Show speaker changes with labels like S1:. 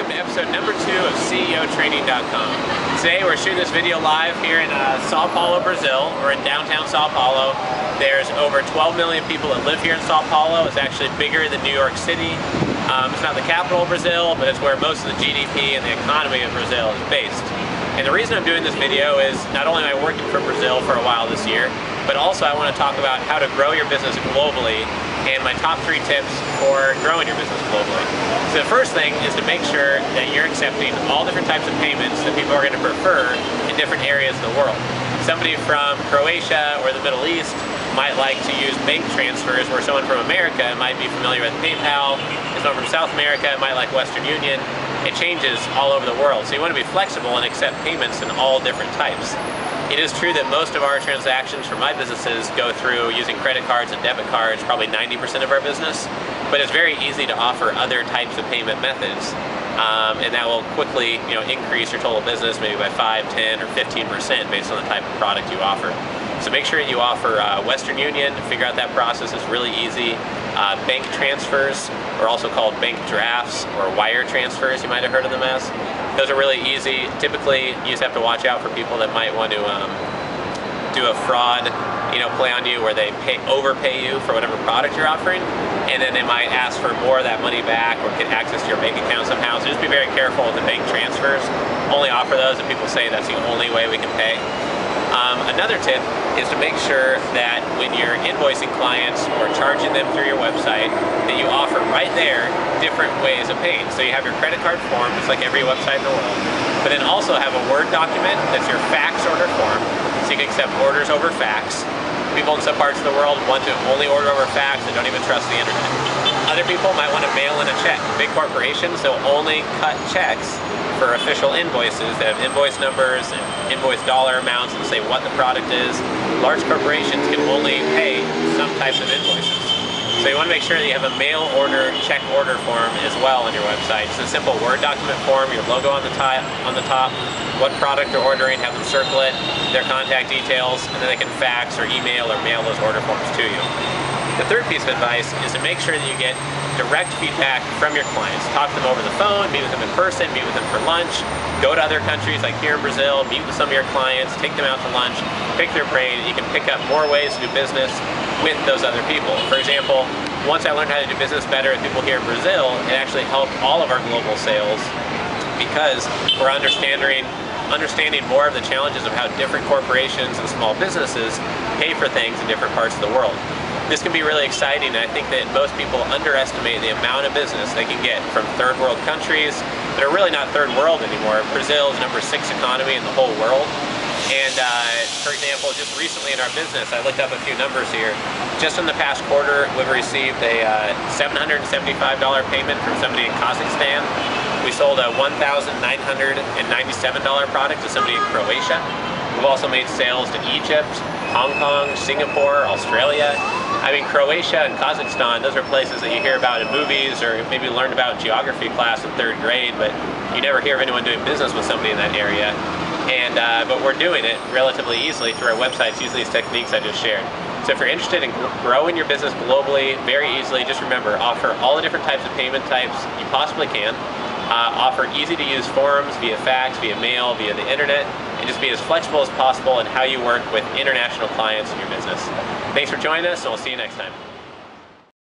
S1: welcome to episode number 2 of CEOtraining.com. Today we're shooting this video live here in Sao Paulo, Brazil. We're in downtown Sao Paulo. There's over 12 million people that live here in Sao Paulo. It's actually bigger than New York City. It's not the capital of Brazil, but it's where most of the GDP and the economy of Brazil is based. And the reason I'm doing this video is not only am I working for Brazil for a while this year, but also I want to talk about how to grow your business globally and my top 3 tips for growing your business globally. So the first thing is to make sure that you're accepting all different types of payments that people are going to prefer in different areas of the world. Somebody from Croatia or the Middle East might like to use bank transfers, where someone from America might be familiar with PayPal, and someone from South America might like Western Union. It changes all over the world, so you want to be flexible and accept payments in all different types. It is true that most of our transactions for my businesses go through using credit cards and debit cards, probably 90% of our business, but it's very easy to offer other types of payment methods. And that will quickly increase your total business maybe by 5, 10, or 15% based on the type of product you offer. So make sure you offer Western Union. Figure out that process is really easy. Bank transfers are also called bank drafts or wire transfers, you might have heard of them as. Those are really easy. Typically, you just have to watch out for people that might want to do a fraud, play on you where they overpay you for whatever product you're offering, and then they might ask for more of that money back or get access to your bank account somehow. So just be very careful with the bank transfers. Only offer those if people say that's the only way we can pay. Another tip is to make sure that when you're invoicing clients or charging them through your website, that you offer right there different ways of paying. So you have your credit card form, just like every website in the world, but then also have a Word document that's your fax order form, so you can accept orders over fax. People in some parts of the world want to only order over fax and don't even trust the internet. Other people might want to mail in a check. Big corporations, they'll only cut checks for official invoices that have invoice numbers and invoice dollar amounts and say what the product is. Large corporations can only pay some types of invoices. So you want to make sure that you have a mail order check order form as well on your website. It's a simple Word document form, your logo on the top, what product they're ordering, have them circle it, their contact details, and then they can fax or email or mail those order forms to you. The third piece of advice is to make sure that you get direct feedback from your clients. Talk to them over the phone, meet with them in person, meet with them for lunch, go to other countries like here in Brazil, meet with some of your clients, take them out to lunch, pick their brain. You can pick up more ways to do business with those other people. For example, once I learned how to do business better with people here in Brazil, it actually helped all of our global sales because we're understanding more of the challenges of how different corporations and small businesses pay for things in different parts of the world. This can be really exciting, and I think that most people underestimate the amount of business they can get from third world countries that are really not third world anymore. Brazil is number 6 economy in the whole world. And for example, just recently in our business, I looked up a few numbers here. Just in the past quarter, we've received a $775 payment from somebody in Kazakhstan. We sold a $1,997 product to somebody in Croatia. We've also made sales to Egypt, Hong Kong, Singapore, Australia. I mean, Croatia and Kazakhstan, those are places that you hear about in movies or maybe learned about in geography class in 3rd grade, but you never hear of anyone doing business with somebody in that area. And but we're doing it relatively easily through our websites using these techniques I just shared. So if you're interested in growing your business globally very easily, just remember, offer all the different types of payment types you possibly can. Offer easy to use forms via fax, via mail, via the internet, and just be as flexible as possible in how you work with international clients in your business. Thanks for joining us, and we'll see you next time.